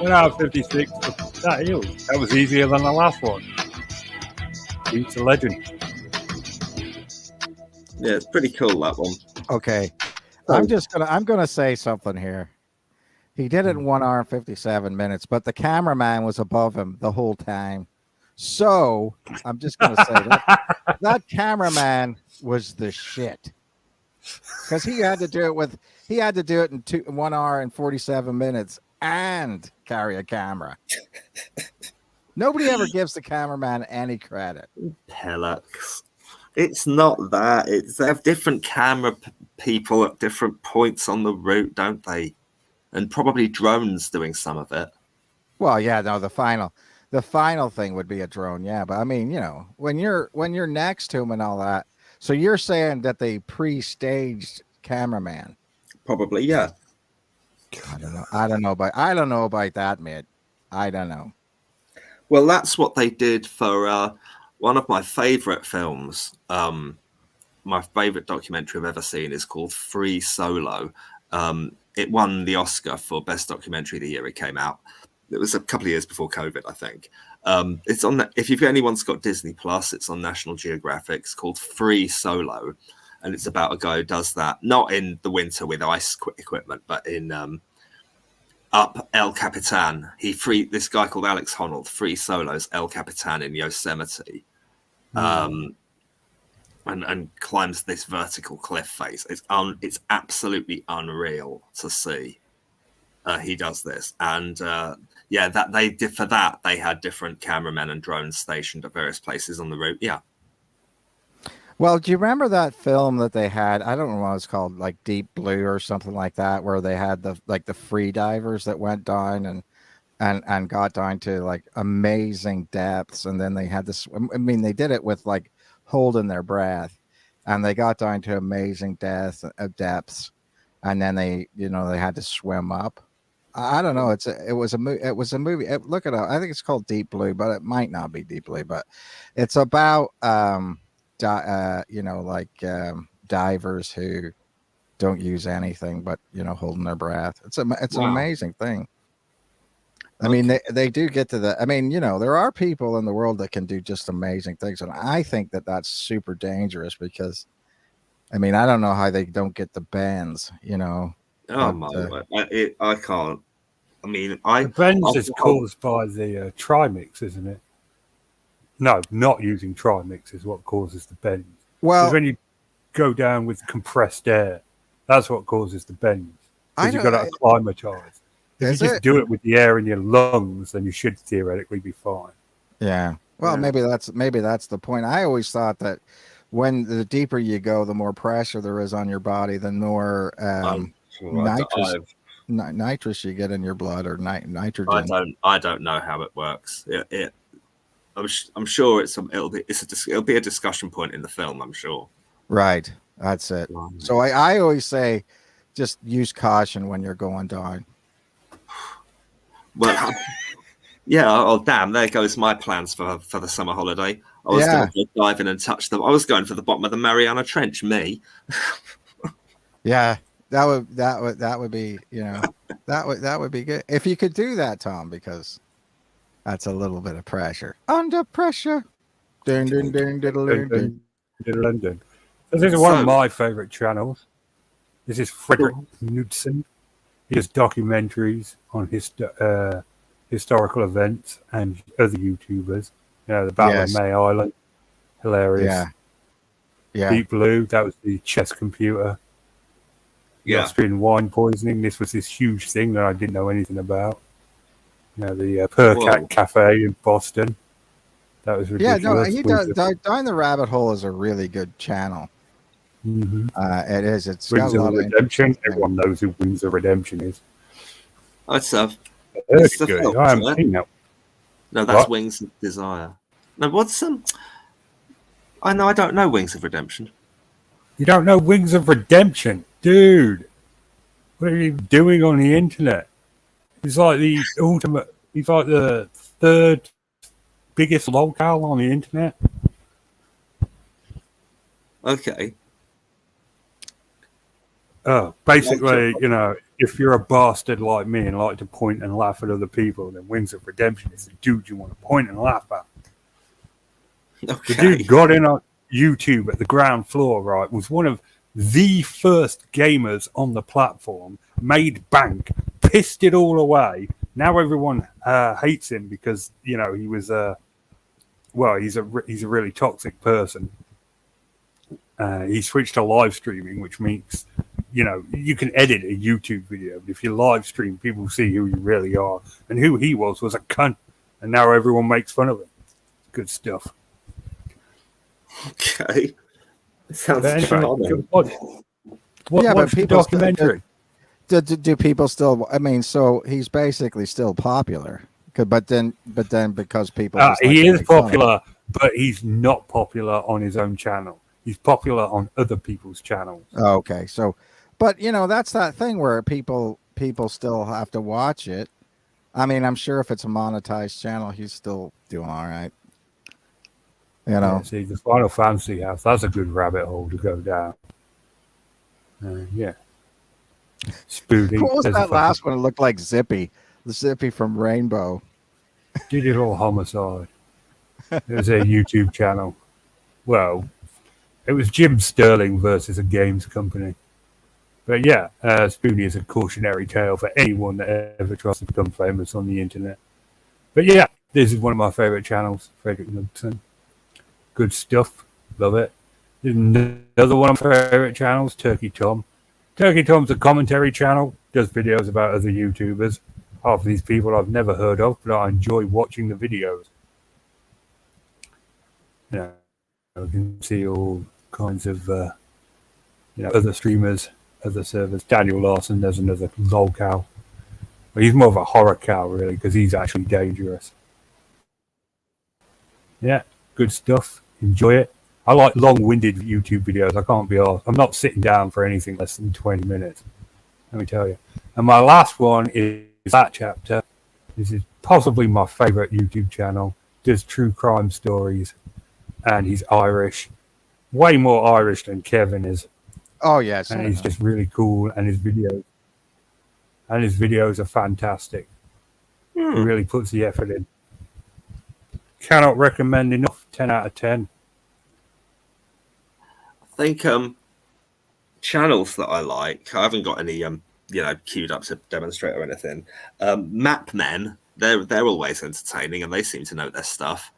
1 hour 56. That was easier than the last one. He's a legend. Yeah, it's pretty cool, that one. Okay. I'm gonna say something here. He did it in 1 hour and 57 minutes, but the cameraman was above him the whole time. So I'm just going to say that cameraman was the shit, because he had to do it in 1 hour and 47 minutes and carry a camera. Nobody ever gives the cameraman any credit. Pellux. It's not that. They have different camera people at different points on the route, don't they? And probably drones doing some of it. Well, yeah, no, the final thing would be a drone, yeah. But I mean, you know, when you're next to him and all that. So you're saying that they pre-staged cameraman? Probably, yeah. I don't know about that, mate. I don't know. Well, that's what they did for one of my favorite films. My favorite documentary I've ever seen is called Free Solo. It won the Oscar for Best Documentary the year it came out. It was a couple of years before COVID, I think. It's on if anyone's got Disney Plus, it's on National Geographic. It's called Free Solo, and it's about a guy who does that not in the winter with ice equipment, but in up El Capitan. This guy called Alex Honnold free solos El Capitan in Yosemite, and climbs this vertical cliff face. It's absolutely unreal to see. He does this, and that they did for that. They had different cameramen and drones stationed at various places on the route. Yeah. Well, do you remember that film that they had? I don't know what it's called, like Deep Blue or something like that, where they had the free divers that went down and got down to like amazing depths, and then they had this. I mean, they did it with like holding their breath, and they got down to amazing depths, and then they had to swim up. I don't know. It was a movie. Look it up. I think it's called Deep Blue, but it might not be Deep Blue. But it's about divers who don't use anything but holding their breath. It's an amazing thing. I mean, they do get to the. I mean, there are people in the world that can do just amazing things, and I think that that's super dangerous because, I mean, I don't know how they don't get the bends. Oh my word! I can't. I mean, the bends is caused by the trimix, isn't it? No, not using trimix is what causes the bends. Well, when you go down with compressed air, that's what causes the bends. Because you've got to acclimatize. If you just do it with the air in your lungs, then you should theoretically be fine. Yeah. Well, maybe that's the point. I always thought that when the deeper you go, the more pressure there is on your body, the more nitrous you get in your blood, or nitrogen. I don't know how it works. I'm sure it'll be a discussion point in the film. I'm sure. Right. That's it. So I always say, just use caution when you're going down. Well, yeah. Oh, damn! There goes my plans for the summer holiday. I was going to go dive in and touch them. I was going for the bottom of the Mariana Trench. Me. Yeah, that would be that would be good if you could do that, Tom, because that's a little bit of pressure. Under pressure. This is one of my favorite channels. This is Frederick Knudsen. He does documentaries on historical events and other YouTubers. The Battle of May Island, hilarious. Yeah. Deep Blue, that was the chess computer. Yeah. Austrian wine poisoning. This was this huge thing that I didn't know anything about. The Percat Cafe in Boston. That was ridiculous. Yeah, no, Down the Rabbit Hole is a really good channel. Mm-hmm. It is. It's Wings of Redemption. Everyone knows who Wings of Redemption is. That's good. I haven't seen that. No, that's Wings of Desire. No, what's I don't know Wings of Redemption. You don't know Wings of Redemption, dude? What are you doing on the internet? He's like the ultimate. He's like the third biggest lolcow on the internet. Okay. Basically, if you're a bastard like me and like to point and laugh at other people, then Wings of Redemption is the dude you want to point and laugh at. Okay. The dude got in on YouTube at the ground floor, right? Was one of the first gamers on the platform, made bank, pissed it all away. Now everyone hates him because he was he's a really toxic person. He switched to live streaming, which means you can edit a YouTube video, but if you live stream, people see who you really are, and who he was a cunt, and now everyone makes fun of him. Good stuff. Okay, sounds charming. What's the documentary? Do people still? I mean, so he's basically still popular, but then because people, he is popular, but he's not popular on his own channel. He's popular on other people's channels. Okay, so, but that's that thing where people still have to watch it. I mean, I'm sure if it's a monetized channel, he's still doing all right. Yeah, see, the Final Fantasy house, that's a good rabbit hole to go down. Yeah. Spoody. What was that last one? It looked like Zippy from Rainbow. Digital Homicide. It was a YouTube channel. Well, it was Jim Sterling versus a games company. But yeah, Spoony is a cautionary tale for anyone that ever tries to become famous on the internet. But yeah, this is one of my favorite channels, Frederick Knudsen. Good stuff. Love it. Another one of my favorite channels, Turkey Tom. Turkey Tom's a commentary channel, does videos about other YouTubers. Half of these people I've never heard of, but I enjoy watching the videos. You can see all kinds of other streamers, other servers. Daniel Larson, there's another lol cow. But he's more of a horror cow, really, because he's actually dangerous. Yeah, good stuff. Enjoy it. I like long-winded YouTube videos. I can't be arsed. I'm not sitting down for anything less than 20 minutes. Let me tell you. And my last one is That Chapter. This is possibly my favorite YouTube channel. Does true crime stories. And he's Irish. Way more Irish than Kevin is. Oh, yes. And he's just really cool. And his videos are fantastic. He really puts the effort in. Cannot recommend enough. 10 out of 10. I think channels that I like, I haven't got any queued up to demonstrate or anything. Map Men, they're always entertaining and they seem to know their stuff.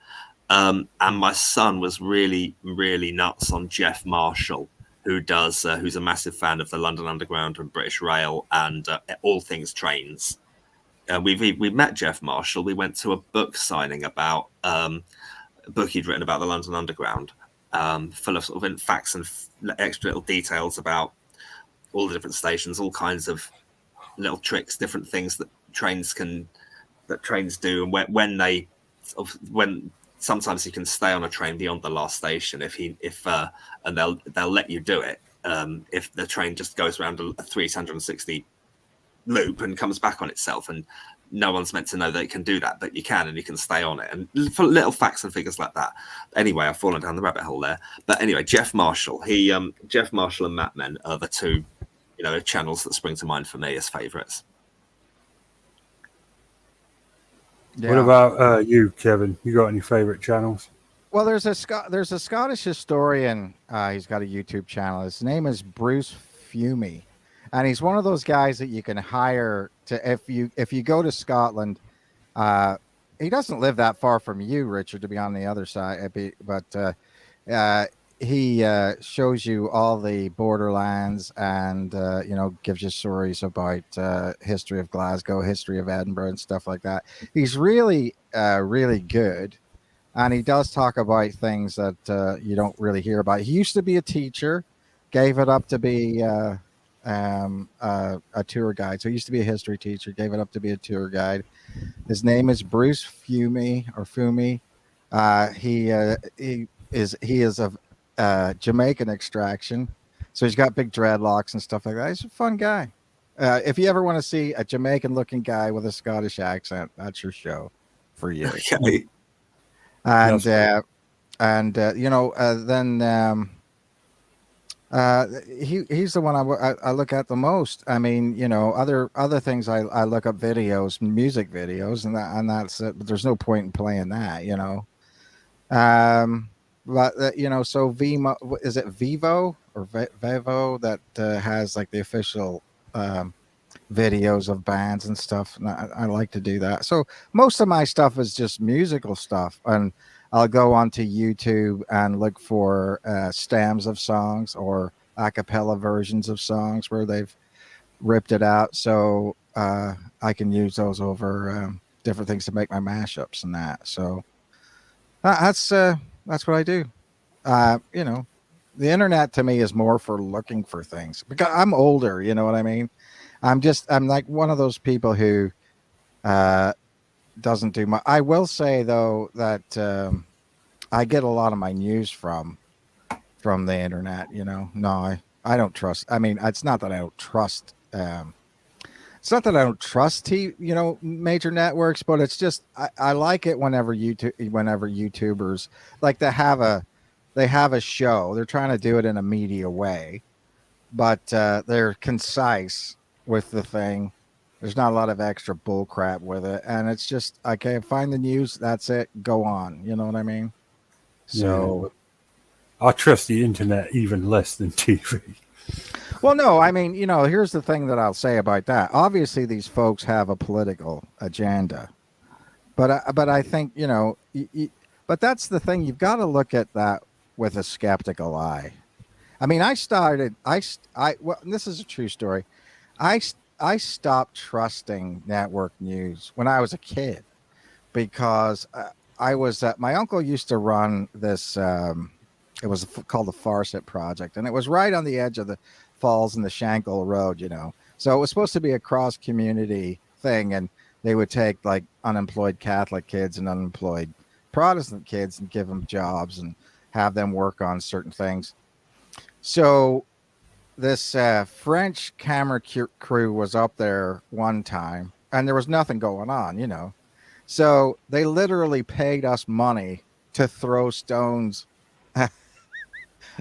And my son was really, really nuts on Jeff Marshall, who's a massive fan of the London Underground and British Rail and all things trains. We met Jeff Marshall. We went to a book signing about a book he'd written about the London Underground, full of sort of facts and extra little details about all the different stations, all kinds of little tricks, different things that trains do, and when sometimes you can stay on a train beyond the last station and they'll let you do it if the train just goes around a 360 loop and comes back on itself, and no one's meant to know that it can do that, but you can, and you can stay on it, and for little facts and figures like that. Anyway, I've fallen down the rabbit hole there. But anyway, Jeff Marshall, Jeff Marshall and Map Men are the two, channels that spring to mind for me as favorites. Yeah. What about you, Kevin? You got any favorite channels? Well, there's a Scottish historian. He's got a YouTube channel. His name is Bruce Fumey. And he's one of those guys that you can hire to if you go to Scotland. He doesn't live that far from you, Richard, to be on the other side. But he shows you all the borderlands and gives you stories about history of Glasgow, history of Edinburgh, and stuff like that. He's really really good, and he does talk about things that you don't really hear about. He used to be a teacher, gave it up to be a tour guide. So he used to be a history teacher, gave it up to be a tour guide. His name is Bruce Fumey or Fumi. He is of Jamaican extraction, so he's got big dreadlocks and stuff like that. He's a fun guy. If you ever want to see a Jamaican looking guy with a Scottish accent, that's your show for you. Okay. And he's the one I look at the most. I mean, other things I look up videos, music videos, and that's it. But there's no point in playing that, But so Vimo, is it Vivo or Vevo that has like the official videos of bands and stuff. And I like to do that. So most of my stuff is just musical stuff, and I'll go onto YouTube and look for stems of songs or a cappella versions of songs where they've ripped it out. So I can use those over different things to make my mashups and that. So that's what I do. You know, the internet to me is more for looking for things because I'm older. You know what I mean? I'm like one of those people who doesn't do much. I will say though that I get a lot of my news from the internet. You know, no, I don't trust. I mean, it's not that I don't trust. It's not that I don't trust major networks, but it's just I like it whenever YouTubers like they have a show. They're trying to do it in a media way, but they're concise with the thing. There's not a lot of extra bull crap with it, and it's just okay. Find the news. That's it. Go on. You know what I mean? So I trust the internet even less than TV. Well, no, I mean, here's the thing that I'll say about that. Obviously, these folks have a political agenda, but I think but that's the thing. You've got to look at that with a skeptical eye. I mean, well, this is a true story. I stopped trusting network news when I was a kid because I was my uncle used to run this. It was called the Farset Project, and it was right on the edge of the falls in the Shankill Road. So it was supposed to be a cross community thing, and they would take like unemployed Catholic kids and unemployed Protestant kids and give them jobs and have them work on certain things. So this French camera crew was up there one time, and there was nothing going on, So they literally paid us money to throw stones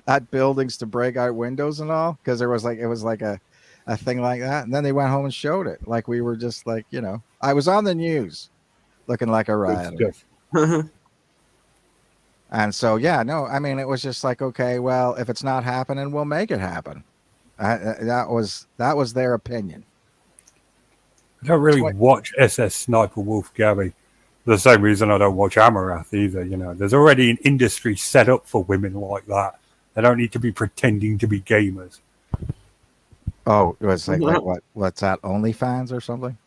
at buildings to break out windows and all, because it was like a thing like that. And then they went home and showed it. Like we were just like, I was on the news looking like a rioter. And so, I mean, it was just like, okay, well, if it's not happening, we'll make it happen. That was their opinion. I don't really watch SS Sniper Wolf, Gabby. For the same reason I don't watch Amarath either. There's already an industry set up for women like that. They don't need to be pretending to be gamers. Oh, it was like what's that? OnlyFans or something?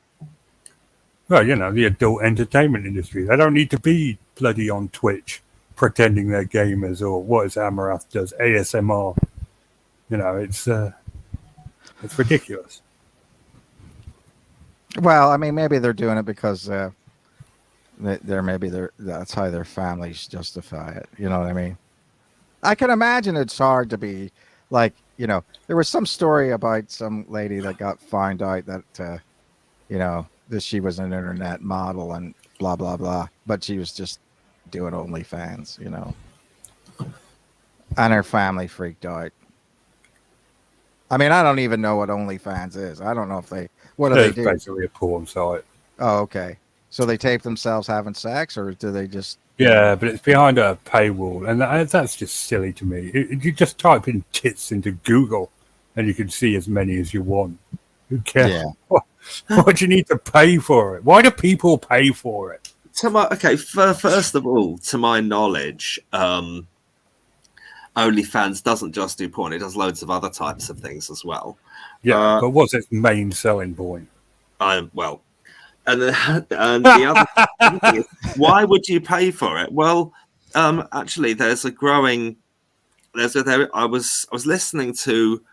Well, the adult entertainment industry. They don't need to be bloody on Twitch pretending they're gamers, or what is Amarath does, ASMR. It's ridiculous. Well, I mean, maybe they're doing it because that's how their families justify it. You know what I mean? I can imagine it's hard to be like, there was some story about some lady that got found out that, that she was an internet model and blah, blah, blah, but she was just doing OnlyFans, and her family freaked out. I mean, I don't even know what OnlyFans is. I don't know if what do they do? It's basically a porn site. Oh, okay. So they tape themselves having sex, or do they just... Yeah, but it's behind a paywall, and that's just silly to me. You just type in tits into Google, and you can see as many as you want. Who cares? Yeah. What do you need to pay for it? Why do people pay for it? First of all, to my knowledge, OnlyFans doesn't just do porn; it does loads of other types of things as well. Yeah, but what's its main selling point? And the other thing is, why would you pay for it? Well, actually, there's a growing. I was listening to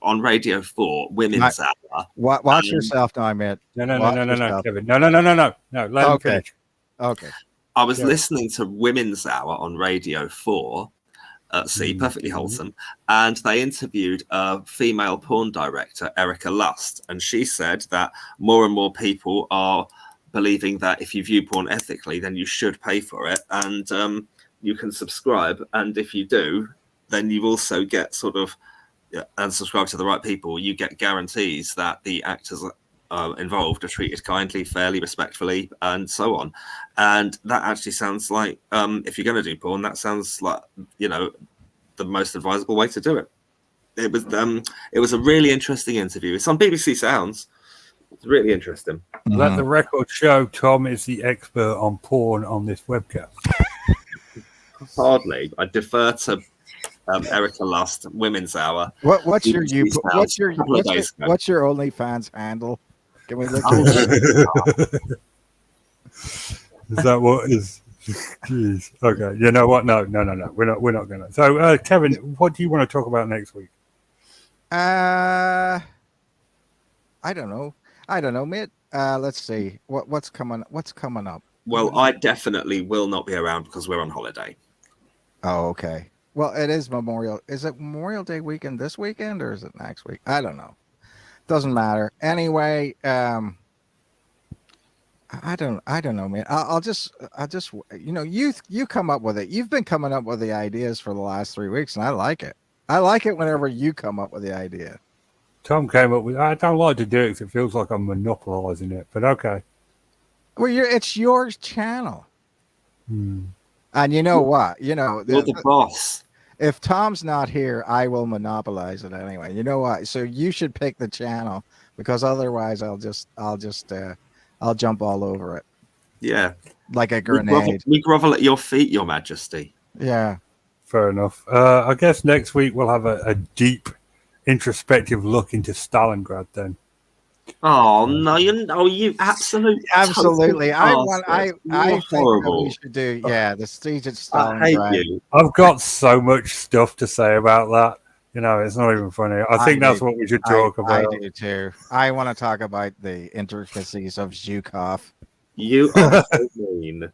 on Radio 4 Women's Hour. Watch yourself, now, I meant. No, Kevin. No. Let him finish. Okay. I was listening to Women's Hour on Radio 4. Perfectly wholesome, and they interviewed a female porn director, Erica Lust, and she said that more and more people are believing that if you view porn ethically, then you should pay for it, and you can subscribe, and if you do, then you also get and subscribe to the right people, you get guarantees that the actors involved are treated kindly, fairly, respectfully, and so on. And that actually sounds like, if you're going to do porn, that sounds like, the most advisable way to do it. It was a really interesting interview. It's on BBC Sounds. It's really interesting. Let the record show Tom is the expert on porn on this webcast. Hardly. I defer to Erica Lust, Women's Hour. What's your OnlyFans handle? Can we look at it? Is that what is? Jeez. Okay. You know what? No. We're not gonna. So, Kevin, what do you want to talk about next week? I don't know, Mitt. Let's see what's coming up. Well, I definitely will not be around because we're on holiday. Oh, okay. Well, it is Memorial. Is it Memorial Day weekend this weekend or is it next week? I don't know. Doesn't matter. Anyway, I don't know, man. I'll just you come up with it. You've been coming up with the ideas for the last 3 weeks, and I like it. I like it whenever you come up with the idea. Tom came up with. I don't like to do it because it feels like I'm monopolizing it. But okay. Well, it's your channel, and you know what? You're the boss. If Tom's not here, I will monopolize it anyway. You know what? So you should pick the channel because otherwise, I'll jump all over it. Yeah, like a grenade. We grovel at your feet, Your Majesty. Yeah, fair enough. I guess next week we'll have a deep, introspective look into Stalingrad. Then. Oh no! You absolutely. I think that we should do. Yeah, the siege at Stalingrad. I hate you. I've got so much stuff to say about that. It's not even funny. I think that's what we should talk about. I do too. I want to talk about the intricacies of Zhukov. You are so mean.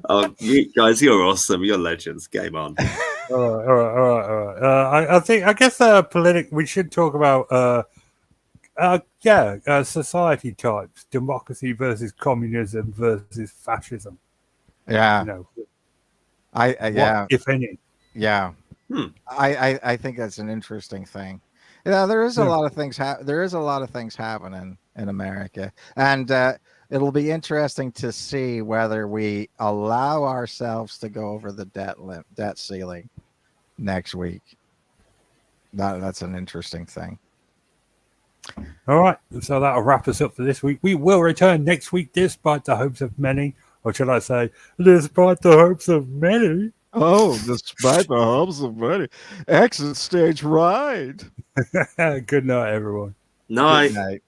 Oh, you guys, you're awesome. You're legends. Game on. All right. I guess we should talk about society types, democracy versus communism versus fascism. Yeah. What, if any. Yeah. I think that's an interesting thing. There is a lot of things. There is a lot of things happening in America, and it'll be interesting to see whether we allow ourselves to go over the debt ceiling next week. That's an interesting thing. All right, so that'll wrap us up for this week. We will return next week, despite the hopes of many, or should I say, despite the hopes of many. Oh, despite the hopes of many. Exit stage right. Good night, everyone. Night. Good night.